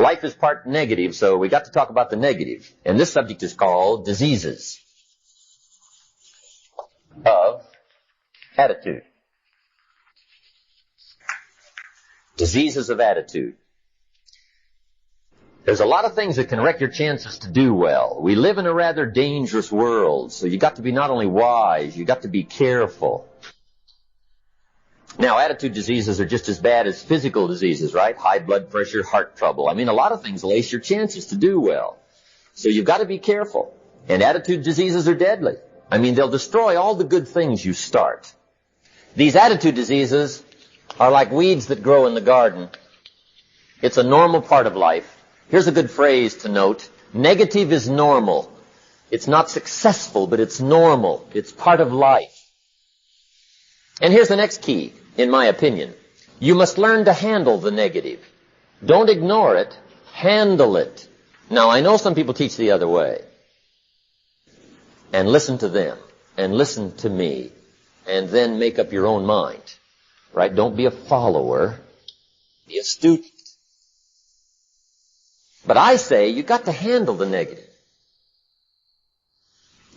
Life is part negative, so we got to talk about the negative. And this subject is called diseases of attitude. Diseases of attitude. There's a lot of things that can wreck your chances to do well. We live in a rather dangerous world, so you got to be not only wise, you got to be careful. Now, attitude diseases are just as bad as physical diseases, right? High blood pressure, heart trouble. I mean, a lot of things lace your chances to do well. So you've got to be careful. And attitude diseases are deadly. I mean, they'll destroy all the good things you start. These attitude diseases are like weeds that grow in the garden. It's a normal part of life. Here's a good phrase to note. Negative is normal. It's not successful, but it's normal. It's part of life. And here's the next key, in my opinion. You must learn to handle the negative. Don't ignore it. Handle it. Now, I know some people teach the other way. And listen to them. And listen to me. And then make up your own mind. Right? Don't be a follower. Be a student. But I say you got to handle the negative.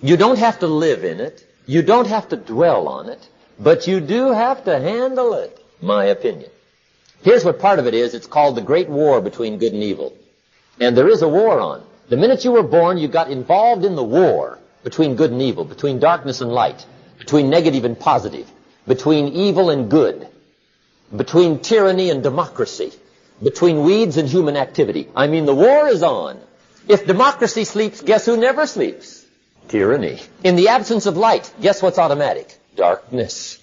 You don't have to live in it. You don't have to dwell on it. But you do have to handle it, my opinion. Here's what part of it is. It's called the Great War between good and evil. And there is a war on. The minute you were born, you got involved in the war between good and evil, between darkness and light, between negative and positive, between evil and good, between tyranny and democracy, between weeds and human activity. I mean, the war is on. If democracy sleeps, guess who never sleeps? Tyranny. In the absence of light, guess what's automatic? Darkness.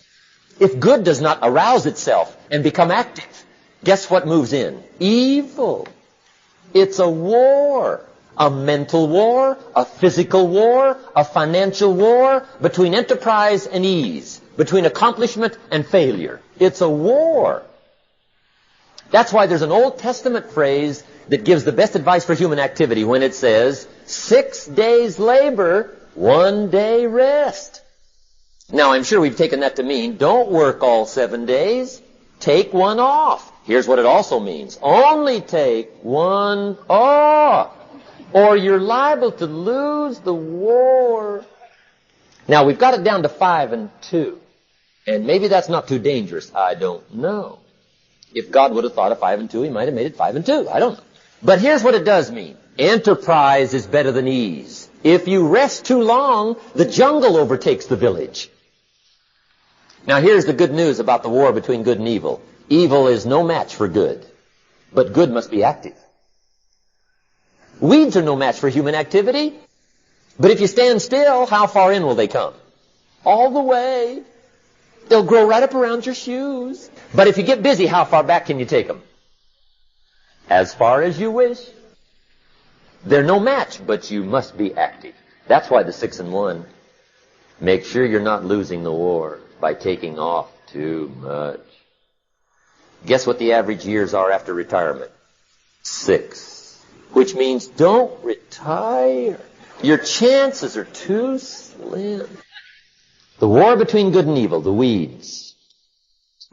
If good does not arouse itself and become active, guess what moves in? Evil. It's a war. A mental war, a physical war, a financial war, between enterprise and ease, between accomplishment and failure. It's a war. That's why there's an Old Testament phrase that gives the best advice for human activity when it says, 6 days labor, 1 day rest. Now, I'm sure we've taken that to mean, don't work all 7 days. Take one off. Here's what it also means. Only take one off, or you're liable to lose the war. Now, we've got it down to 5 and 2. And maybe that's not too dangerous. I don't know. If God would have thought of 5 and 2, he might have made it 5 and 2. I don't know. But here's what it does mean. Enterprise is better than ease. If you rest too long, the jungle overtakes the village. Now here's the good news about the war between good and evil. Evil is no match for good, but good must be active. Weeds are no match for human activity, but if you stand still, how far in will they come? All the way. They'll grow right up around your shoes. But if you get busy, how far back can you take them? As far as you wish. They're no match, but you must be active. That's why the 6 and 1. Make sure you're not losing the war by taking off too much. Guess what the average years are after retirement? 6. Which means don't retire. Your chances are too slim. The war between good and evil, the weeds.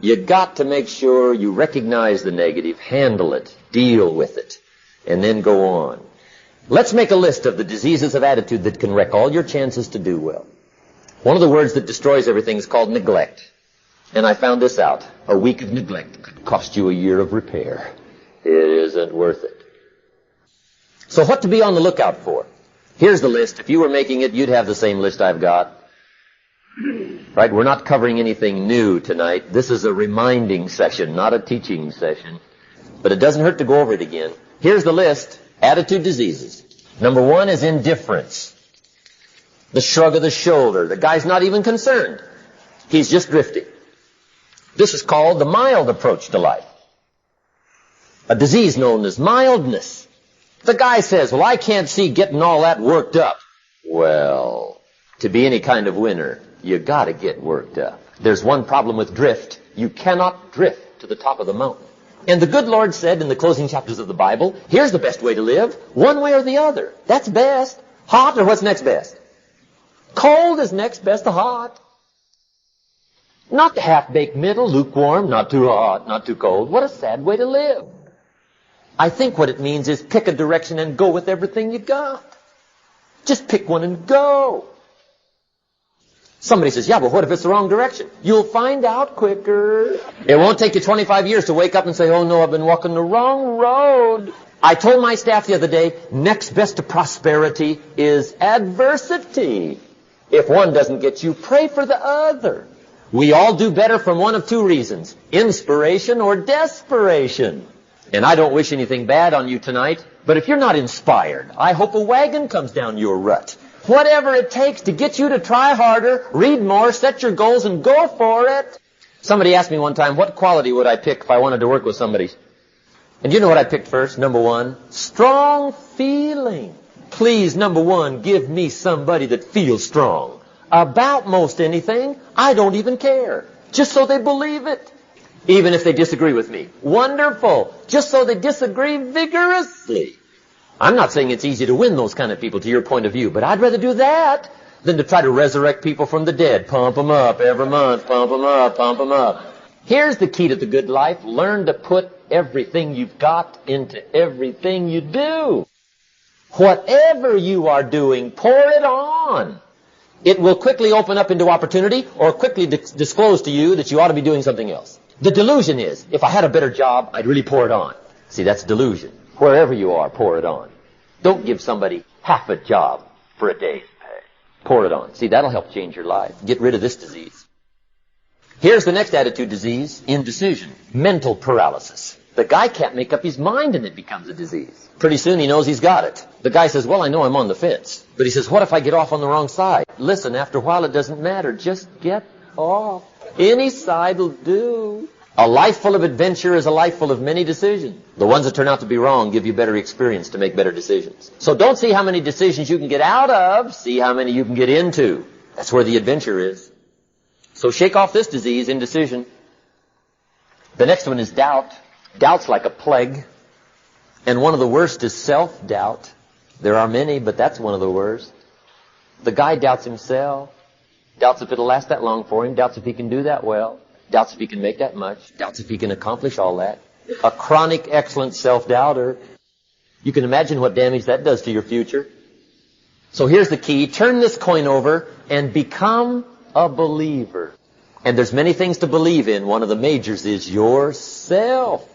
You got to make sure you recognize the negative, handle it, deal with it, and then go on. Let's make a list of the diseases of attitude that can wreck all your chances to do well. One of the words that destroys everything is called neglect. And I found this out. A week of neglect could cost you a year of repair. It isn't worth it. So what to be on the lookout for? Here's the list. If you were making it, you'd have the same list I've got. Right? We're not covering anything new tonight. This is a reminding session, not a teaching session. But it doesn't hurt to go over it again. Here's the list. Attitude diseases. Number 1 is indifference. The shrug of the shoulder. The guy's not even concerned. He's just drifting. This is called the mild approach to life. A disease known as mildness. The guy says, well, I can't see getting all that worked up. Well, to be any kind of winner, you gotta get worked up. There's one problem with drift. You cannot drift to the top of the mountain. And the good Lord said in the closing chapters of the Bible, here's the best way to live. One way or the other. That's best. Hot or what's next best? Cold is next best to hot. Not the half-baked middle, lukewarm, not too hot, not too cold. What a sad way to live. I think what it means is pick a direction and go with everything you got. Just pick one and go. Somebody says, yeah, but what if it's the wrong direction? You'll find out quicker. It won't take you 25 years to wake up and say, oh no, I've been walking the wrong road. I told my staff the other day, next best to prosperity is adversity. If one doesn't get you, pray for the other. We all do better from one of two reasons, inspiration or desperation. And I don't wish anything bad on you tonight, but if you're not inspired, I hope a wagon comes down your rut. Whatever it takes to get you to try harder, read more, set your goals, and go for it. Somebody asked me one time, what quality would I pick if I wanted to work with somebody? And you know what I picked first? Number one, strong feeling. Please, number one, give me somebody that feels strong. About most anything, I don't even care. Just so they believe it. Even if they disagree with me. Wonderful. Just so they disagree vigorously. I'm not saying it's easy to win those kind of people to your point of view, but I'd rather do that than to try to resurrect people from the dead. Pump them up every month. Pump them up. Pump them up. Here's the key to the good life. Learn to put everything you've got into everything you do. Whatever you are doing, pour it on. It will quickly open up into opportunity or quickly disclose to you that you ought to be doing something else. The delusion is, if I had a better job, I'd really pour it on. See, that's delusion. Wherever you are, pour it on. Don't give somebody half a job for a day's pay. Pour it on. See, that'll help change your life. Get rid of this disease. Here's the next attitude disease, indecision, mental paralysis. The guy can't make up his mind and it becomes a disease. Pretty soon he knows he's got it. The guy says, well, I know I'm on the fence. But he says, what if I get off on the wrong side? Listen, after a while it doesn't matter. Just get off. Any side will do. A life full of adventure is a life full of many decisions. The ones that turn out to be wrong give you better experience to make better decisions. So don't see how many decisions you can get out of. See how many you can get into. That's where the adventure is. So shake off this disease, indecision. The next one is doubt. Doubt's like a plague. And one of the worst is self-doubt. There are many, but that's one of the worst. The guy doubts himself. Doubts if it'll last that long for him. Doubts if he can do that well. Doubts if he can make that much. Doubts if he can accomplish all that. A chronic, excellent self-doubter. You can imagine what damage that does to your future. So here's the key. Turn this coin over and become a believer. And there's many things to believe in. One of the majors is yourself.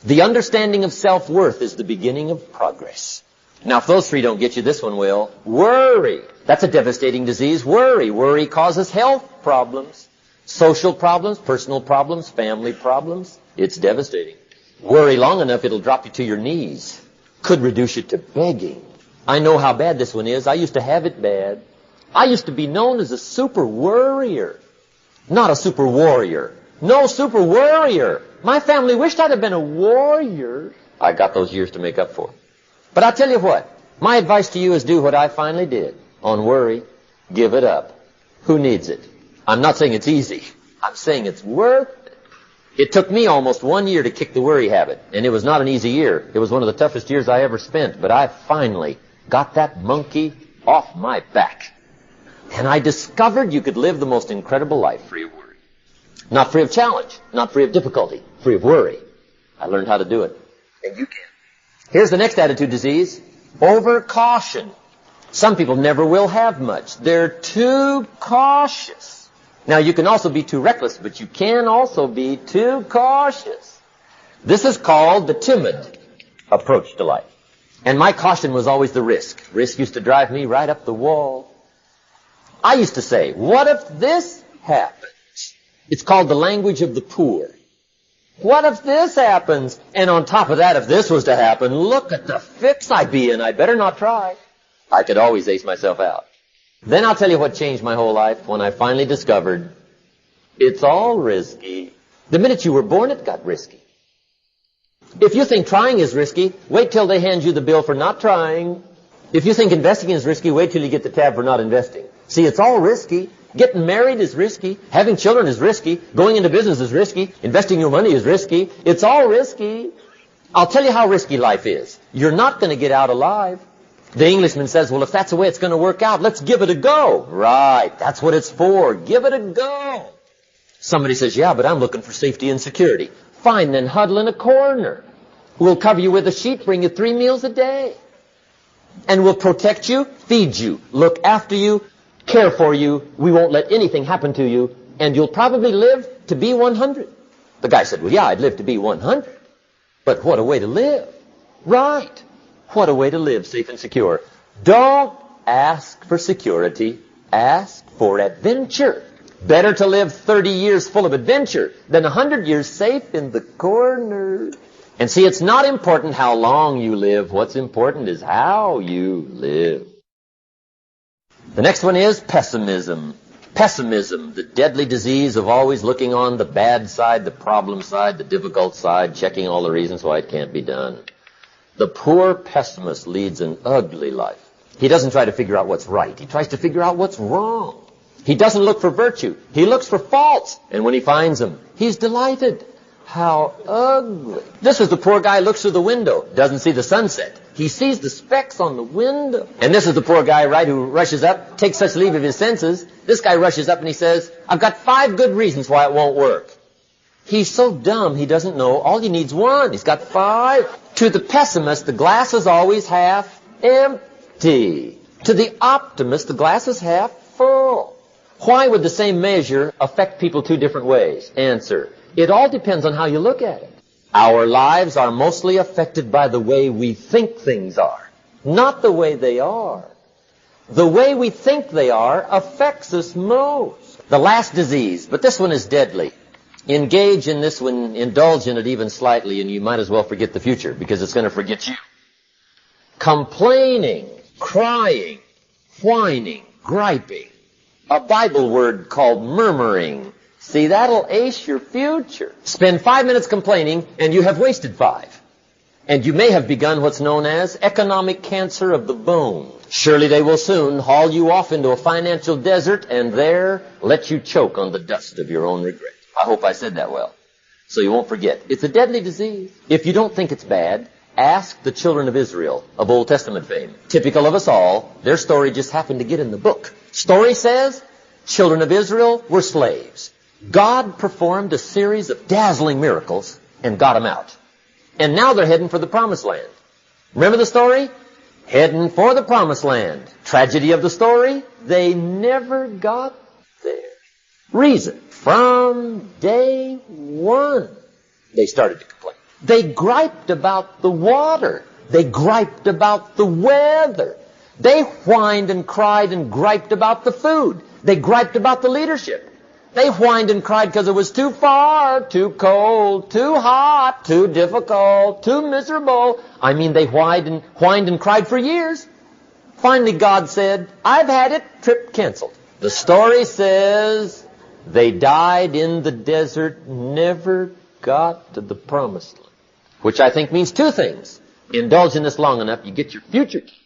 The understanding of self-worth is the beginning of progress. Now, if those three don't get you, this one will. Worry. That's a devastating disease. Worry. Worry causes health problems. Social problems, personal problems, family problems. It's devastating. Worry long enough, it'll drop you to your knees. Could reduce you to begging. I know how bad this one is. I used to have it bad. I used to be known as a super worrier. Not a super warrior. No, super worrier. My family wished I'd have been a warrior. I got those years to make up for. But I'll tell you what. My advice to you is do what I finally did. On worry, give it up. Who needs it? I'm not saying it's easy. I'm saying it's worth it. It took me almost 1 year to kick the worry habit. And it was not an easy year. It was one of the toughest years I ever spent. But I finally got that monkey off my back. And I discovered you could live the most incredible life free of worry. Not free of challenge. Not free of difficulty. Free of worry. I learned how to do it. And you can. Here's the next attitude disease. Over-caution. Some people never will have much. They're too cautious. Now, you can also be too reckless, but you can also be too cautious. This is called the timid approach to life. And my caution was always the risk. Risk used to drive me right up the wall. I used to say, what if this happens? It's called the language of the poor. What if this happens? And on top of that, if this was to happen, look at the fix I'd be in. I'd better not try. I could always ace myself out. Then I'll tell you what changed my whole life when I finally discovered it's all risky. The minute you were born, it got risky. If you think trying is risky, wait till they hand you the bill for not trying. If you think investing is risky, wait till you get the tab for not investing. See, it's all risky. Getting married is risky. Having children is risky. Going into business is risky. Investing your money is risky. It's all risky. I'll tell you how risky life is. You're not going to get out alive. The Englishman says, well, if that's the way it's going to work out, let's give it a go. Right. That's what it's for. Give it a go. Somebody says, yeah, but I'm looking for safety and security. Fine, then huddle in a corner. We'll cover you with a sheet, bring you 3 meals a day. And we'll protect you, feed you, look after you, care for you. We won't let anything happen to you. And you'll probably live to be 100. The guy said, well, yeah, I'd live to be 100. But what a way to live. Right. What a way to live, safe and secure. Don't ask for security. Ask for adventure. Better to live 30 years full of adventure than 100 years safe in the corner. And see, it's not important how long you live. What's important is how you live. The next one is pessimism. Pessimism, the deadly disease of always looking on the bad side, the problem side, the difficult side, checking all the reasons why it can't be done. The poor pessimist leads an ugly life. He doesn't try to figure out what's right. He tries to figure out what's wrong. He doesn't look for virtue. He looks for faults. And when he finds them, he's delighted. How ugly. This is the poor guy who looks through the window, doesn't see the sunset. He sees the specks on the window. And this is the poor guy, right, who rushes up, takes such leave of his senses. This guy rushes up and he says, I've got 5 good reasons why it won't work. He's so dumb he doesn't know. All he needs 1. He's got 5. To the pessimist, the glass is always half empty. To the optimist, the glass is half full. Why would the same measure affect people 2 different ways? Answer. It all depends on how you look at it. Our lives are mostly affected by the way we think things are, not the way they are. The way we think they are affects us most. The last disease, but this one is deadly. Engage in this one, indulge in it even slightly, and you might as well forget the future, because it's going to forget you. Complaining, crying, whining, griping. A Bible word called murmuring. See, that'll ace your future. Spend 5 minutes complaining, and you have wasted 5. And you may have begun what's known as economic cancer of the bone. Surely they will soon haul you off into a financial desert, and there let you choke on the dust of your own regret. I hope I said that well, so you won't forget. It's a deadly disease. If you don't think it's bad, ask the children of Israel of Old Testament fame. Typical of us all, their story just happened to get in the book. Story says, children of Israel were slaves. God performed a series of dazzling miracles and got them out. And now they're heading for the promised land. Remember the story? Heading for the promised land. Tragedy of the story? They never got there. Reason. From day 1, they started to complain. They griped about the water. They griped about the weather. They whined and cried and griped about the food. They griped about the leadership. They whined and cried because it was too far, too cold, too hot, too difficult, too miserable. I mean, they whined and cried for years. Finally, God said, I've had it, trip canceled. The story says they died in the desert, never got to the promised land. Which I think means 2 things. Indulge in this long enough, you get your future canceled.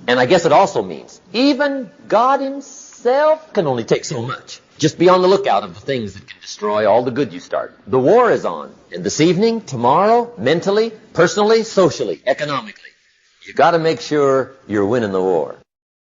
And I guess it also means even God himself can only take so much. Just be on the lookout of the things that can destroy all the good you start. The war is on. And this evening, tomorrow, mentally, personally, socially, economically, you got to make sure you're winning the war.